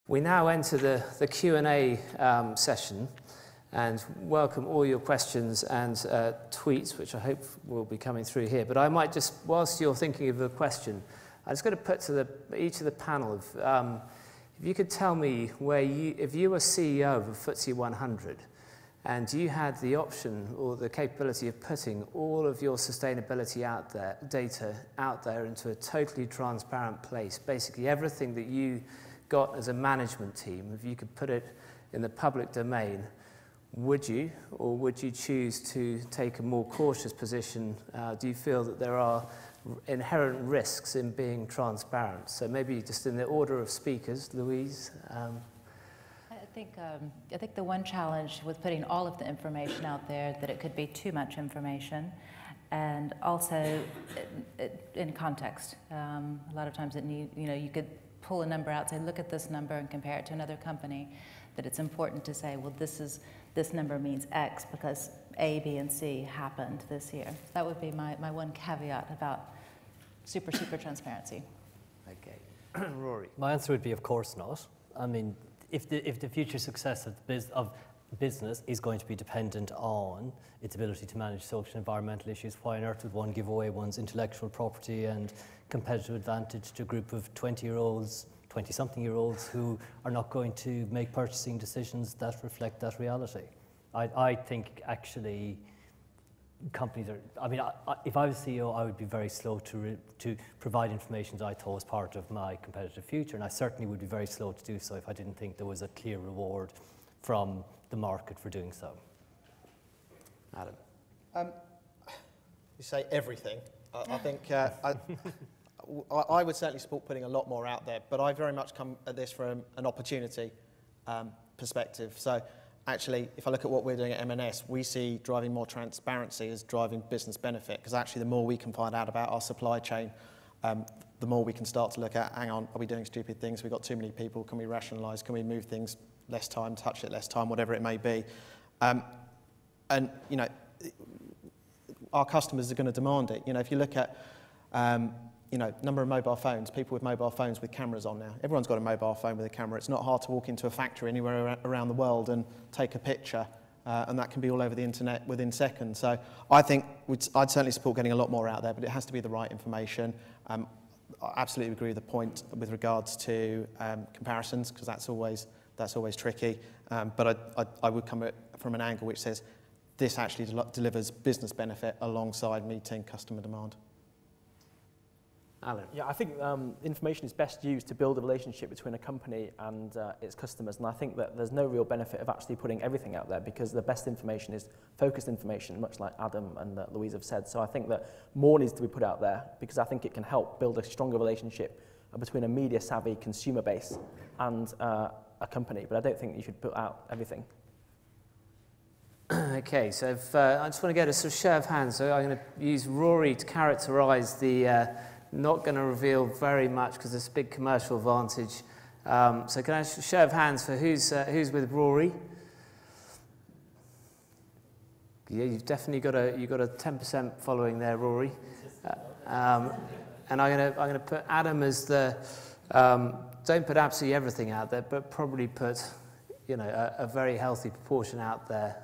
We now enter the Q&A session, and welcome all your questions and tweets, which I hope will be coming through here. But I might just, whilst you're thinking of a question, I'm just going to put to each of the panel, if you could tell me if you were CEO of a FTSE 100, and you had the option or the capability of putting all of your sustainability data out there into a totally transparent place, basically everything that you got as a management team, if you could put it in the public domain, would you, or would you choose to take a more cautious position? Do you feel that there are inherent risks in being transparent? So maybe just in the order of speakers, Louise. I think the one challenge with putting all of the information out there, that it could be too much information, and also in context. A lot of times you could pull a number out, say, look at this number and compare it to another company, that it's important to say, well, this number means X because A, B, and C happened this year. That would be my one caveat about super transparency. Okay. Rory. My answer would be, of course not. I mean, if the future success of business is going to be dependent on its ability to manage social and environmental issues, why on earth would one give away one's intellectual property and competitive advantage to a group of 20-year-olds, 20-something-year-olds who are not going to make purchasing decisions that reflect that reality? I think actually companies are, I mean, if I was CEO, I would be very slow to provide information that I thought was part of my competitive future, and I certainly would be very slow to do so if I didn't think there was a clear reward from the market for doing so. Adam. You say everything. I think I would certainly support putting a lot more out there, but I very much come at this from an opportunity perspective. So actually, if I look at what we're doing at M&S, we see driving more transparency as driving business benefit, because actually the more we can find out about our supply chain, the more we can start to look at, hang on, are we doing stupid things? We've got too many people, can we rationalise? Can we move things less time, touch it less time, whatever it may be? And, you know, our customers are going to demand it. You know, if you look at, you know, number of mobile phones, people with mobile phones with cameras on now. Everyone's got a mobile phone with a camera. It's not hard to walk into a factory anywhere around the world and take a picture, and that can be all over the internet within seconds. So I think I'd certainly support getting a lot more out there, but it has to be the right information. I absolutely agree with the point with regards to comparisons, because that's always tricky. But I would come at it from an angle which says this actually delivers business benefit alongside meeting customer demand. Alan. Yeah, I think information is best used to build a relationship between a company and its customers, and I think that there's no real benefit of actually putting everything out there, because the best information is focused information, much like Adam and Louise have said. So I think that more needs to be put out there, because I think it can help build a stronger relationship between a media-savvy consumer base and a company, but I don't think you should put out everything. Okay, so I just want to get a sort of show of hands. So I'm going to use Rory to characterise the not going to reveal very much because there's a big commercial advantage. So can I have a show of hands for who's with Rory? Yeah, you've definitely got a 10% following there, Rory. And I'm going to put Adam as the don't put absolutely everything out there, but probably put, you know, a very healthy proportion out there,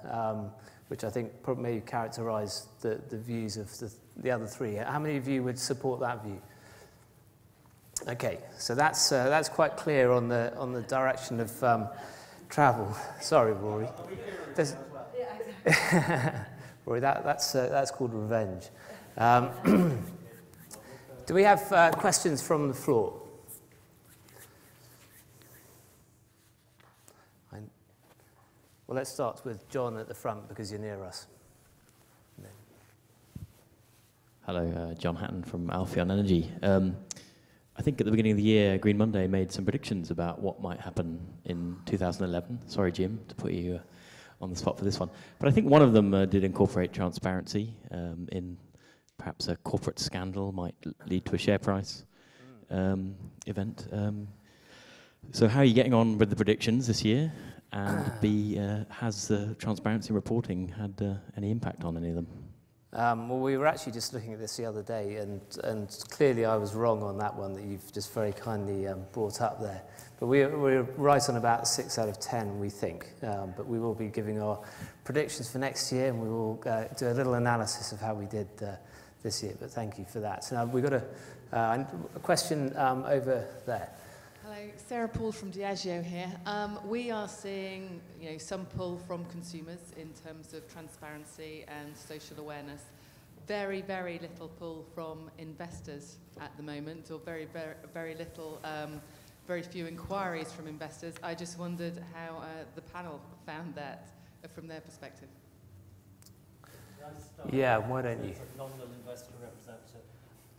which I think probably characterise the views of the other three. How many of you would support that view? Okay, so that's quite clear on the direction of travel. Sorry, Rory. Rory, that's called revenge. Do we have questions from the floor? Well, let's start with John at the front because you're near us. Hello, John Hatton from Alphion Energy. I think at the beginning of the year, Green Monday made some predictions about what might happen in 2011. Sorry, Jim, to put you on the spot for this one. But I think one of them did incorporate transparency in perhaps a corporate scandal might lead to a share price event. So how are you getting on with the predictions this year? And B, has the transparency reporting had any impact on any of them? Well, we were actually just looking at this the other day, and clearly I was wrong on that one that you've just very kindly brought up there. But we're right on about 6 out of 10, we think. But we will be giving our predictions for next year, and we will do a little analysis of how we did this year. But thank you for that. So now we've got a question over there. Hello, Sarah Paul from Diageo here. We are seeing, some pull from consumers in terms of transparency and social awareness. Very, very little pull from investors at the moment, or very, very, very little, very few inquiries from investors. I just wondered how the panel found that from their perspective. Yeah, why don't you? Nominal investor representative.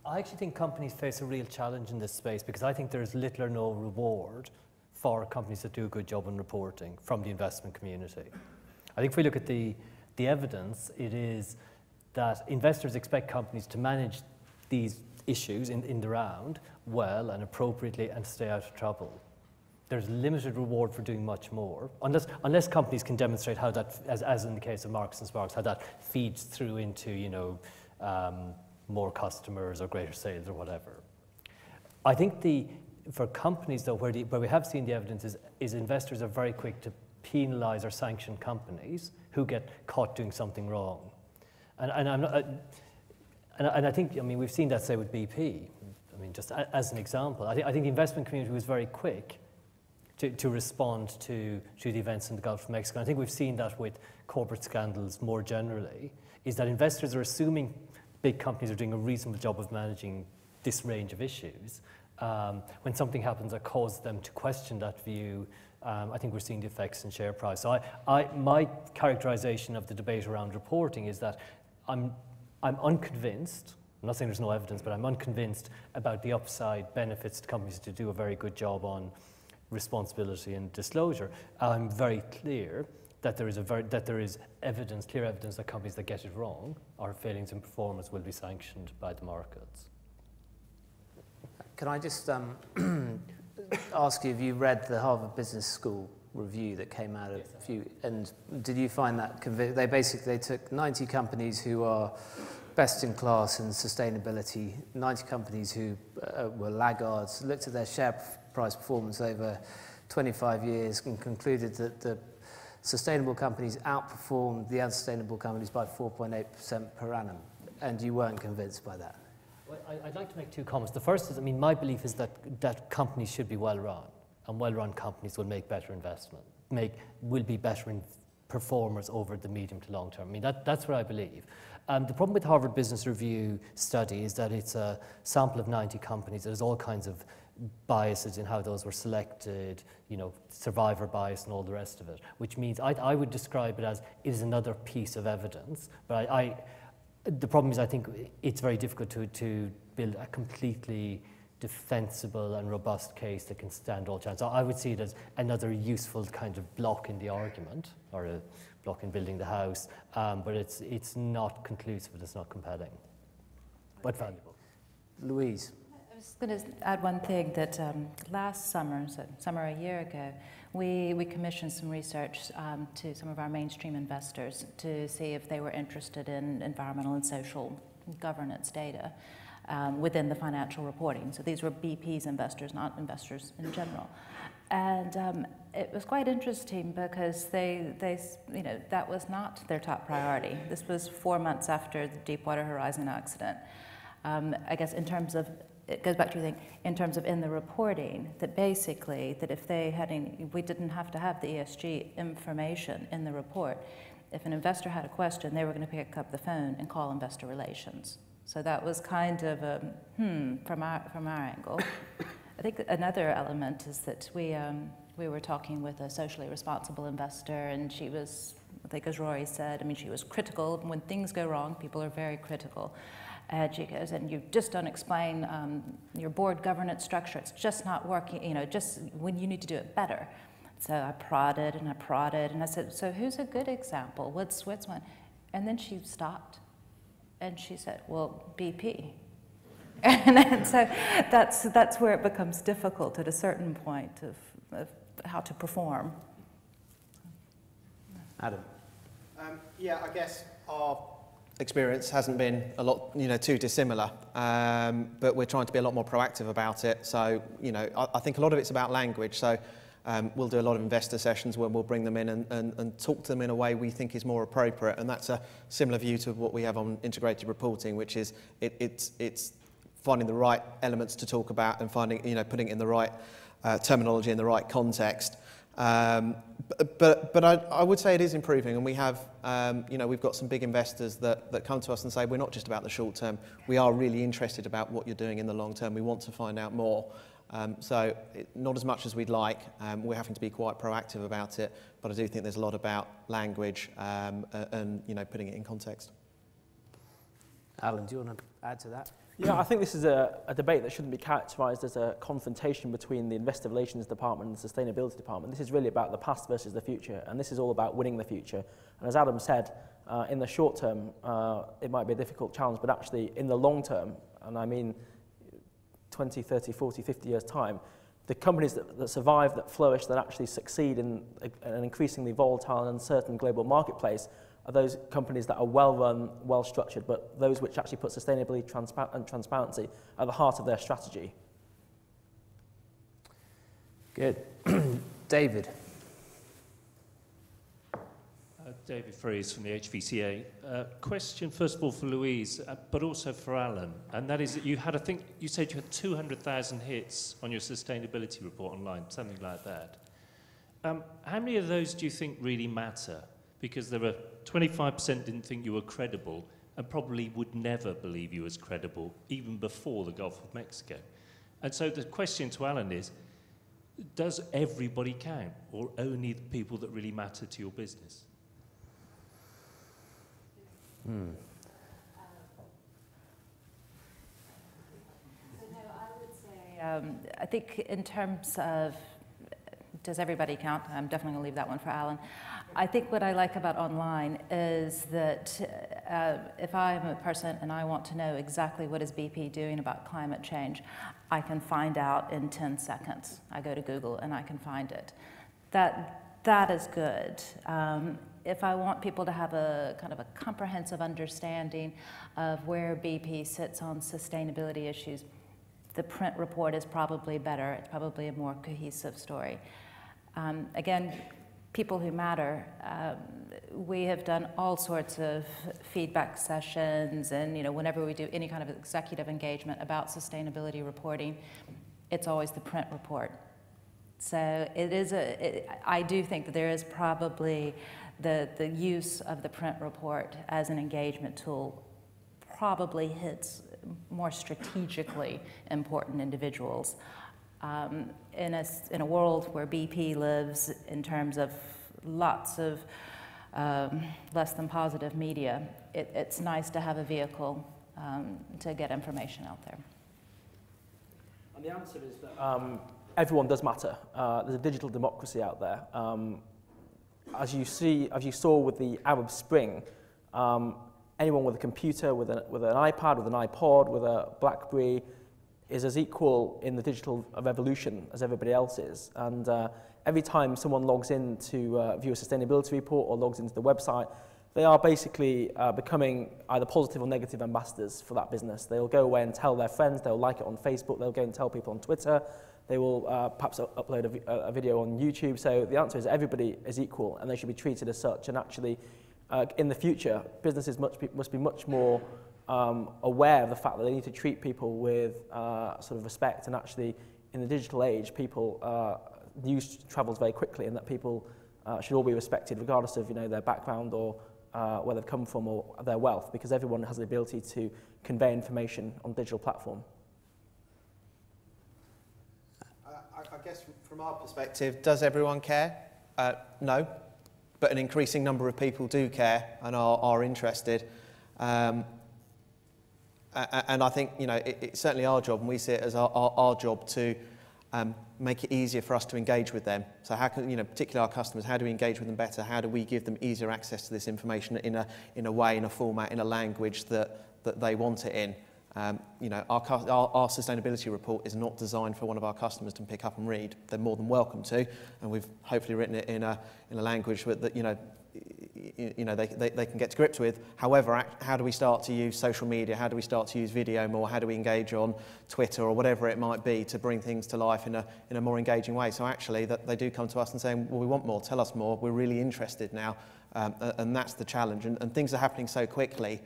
I actually think companies face a real challenge in this space because I think there is little or no reward for companies that do a good job in reporting from the investment community. I think if we look at the evidence, it is that investors expect companies to manage these issues in the round well and appropriately and stay out of trouble. There's limited reward for doing much more, unless companies can demonstrate how that, as in the case of Marks and Sparks, how that feeds through into, more customers or greater sales or whatever. I think for companies though, where we have seen the evidence is investors are very quick to penalise or sanction companies who get caught doing something wrong. And I think, we've seen that say with BP. Just as an example, I think the investment community was very quick to respond to the events in the Gulf of Mexico. And I think we've seen that with corporate scandals more generally, is that investors are assuming big companies are doing a reasonable job of managing this range of issues. When something happens that causes them to question that view, I think we're seeing the effects in share price. So my characterization of the debate around reporting is that I'm unconvinced. I'm not saying there's no evidence, but I'm unconvinced about the upside benefits to companies to do a very good job on responsibility and disclosure. I'm very clear that there is evidence, clear evidence that companies that get it wrong or failings in performance will be sanctioned by the markets. Can I just ask you, have you read the Harvard Business School review that came out a few, and did you find that they took 90 companies who are best in class in sustainability, 90 companies who were laggards, looked at their share price performance over 25 years and concluded that the sustainable companies outperformed the unsustainable companies by 4.8% per annum, and you weren't convinced by that? Well, I'd like to make two comments. The first is, my belief is that companies should be well run, and well-run companies will make better investment, will be better in performers over the medium to long term. That's what I believe. The problem with the Harvard Business Review study is that it's a sample of 90 companies. There's all kinds of biases in how those were selected, survivor bias and all the rest of it, which means I would describe it as it is another piece of evidence. But the problem is I think it's very difficult to build a completely defensible and robust case that can stand all chance. I would see it as another useful kind of block in the argument, or a block in building the house, but it's not conclusive, it's not compelling, but valuable. Louise. I was going to add one thing that last summer, a year ago, we commissioned some research to some of our mainstream investors to see if they were interested in environmental and social governance data within the financial reporting. So these were BP's investors, not investors in general. And it was quite interesting because they that was not their top priority. This was 4 months after the Deepwater Horizon accident. I guess in terms of, it goes back to your thing, in terms of in the reporting, that basically, that if they had we didn't have to have the ESG information in the report. If an investor had a question, they were going to pick up the phone and call investor relations. So that was kind of a from our angle. I think another element is that we were talking with a socially responsible investor, and she was, I think as Rory said, she was critical. When things go wrong, people are very critical. And she goes, and you just don't explain your board governance structure. It's just not working, just when you need to do it better. So I prodded, and I said, so who's a good example? What's one? And then she stopped, and she said, well, BP. And so that's where it becomes difficult at a certain point of how to perform. Adam. Yeah, I guess our experience hasn't been a lot, too dissimilar, but we're trying to be a lot more proactive about it. So, I think a lot of it's about language. So we'll do a lot of investor sessions where we'll bring them in and talk to them in a way we think is more appropriate. And that's a similar view to what we have on integrated reporting, which is it's finding the right elements to talk about and finding, putting it in the right terminology in the right context. But I would say it is improving, and we have, we've got some big investors that come to us and say, we're not just about the short term, we are really interested about what you're doing in the long term, we want to find out more. Not as much as we'd like, we're having to be quite proactive about it, but I do think there's a lot about language and putting it in context. Alan, do you want to add to that? Yeah, I think this is a debate that shouldn't be characterised as a confrontation between the Investor Relations Department and the Sustainability Department. This is really about the past versus the future, and this is all about winning the future. And as Adam said, in the short term, it might be a difficult challenge, but actually in the long term, and I mean 20, 30, 40, 50 years' time, the companies that survive, that flourish, that actually succeed in an increasingly volatile and uncertain global marketplace are those companies that are well-run, well-structured, but those which actually put sustainability and transparency at the heart of their strategy. Good. David. David Freeze from the HVCA. Question first of all for Louise, but also for Alan, and that is that you said you had 200,000 hits on your sustainability report online, something like that. How many of those do you think really matter? Because there were 25% didn't think you were credible and probably would never believe you as credible, even before the Gulf of Mexico. And so the question to Alan is, does everybody count, or only the people that really matter to your business? I think in terms of does everybody count, I'm definitely going to leave that one for Alan. I think what I like about online is that if I'm a person and I want to know exactly what is BP doing about climate change, I can find out in 10 seconds. I go to Google and I can find it. That is good. If I want people to have a kind of a comprehensive understanding of where BP sits on sustainability issues, the print report is probably better. It's probably a more cohesive story. Again, people who matter. We have done all sorts of feedback sessions, and whenever we do any kind of executive engagement about sustainability reporting, it's always the print report. So it is I do think that there is probably the use of the print report as an engagement tool probably hits more strategically important individuals. In a world where BP lives in terms of lots of less than positive media, it's nice to have a vehicle to get information out there. And the answer is that everyone does matter. There's a digital democracy out there. As you saw with the Arab Spring, anyone with a computer, with an iPad, with an iPod, with a BlackBerry, is as equal in the digital revolution as everybody else is. And every time someone logs in to view a sustainability report or logs into the website, they are basically becoming either positive or negative ambassadors for that business. They'll go away and tell their friends, they'll like it on Facebook, they'll go and tell people on Twitter, they will perhaps upload a video on YouTube. So the answer is everybody is equal and they should be treated as such. And actually, in the future, businesses must be much more aware of the fact that they need to treat people with sort of respect, and actually in the digital age news travels very quickly, and that people should all be respected regardless of their background or where they've come from or their wealth, because everyone has the ability to convey information on a digital platform. I guess from our perspective, does everyone care? No, but an increasing number of people do care and are interested. And I think it's certainly our job, and we see it as our job to make it easier for us to engage with them. So how can particularly our customers, how do we engage with them better? How do we give them easier access to this information in a way, in a format, in a language that they want it in? Our sustainability report is not designed for one of our customers to pick up and read. They're more than welcome to, and we've hopefully written it in a language that you know, they can get to grips with. However, how do we start to use social media? How do we start to use video more? How do we engage on Twitter or whatever it might be to bring things to life in a more engaging way? So actually, that they do come to us and saying, well, we want more, tell us more, we're really interested now. And that's the challenge. And things are happening so quickly,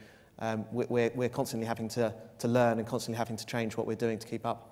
we're constantly having to learn and constantly having to change what we're doing to keep up.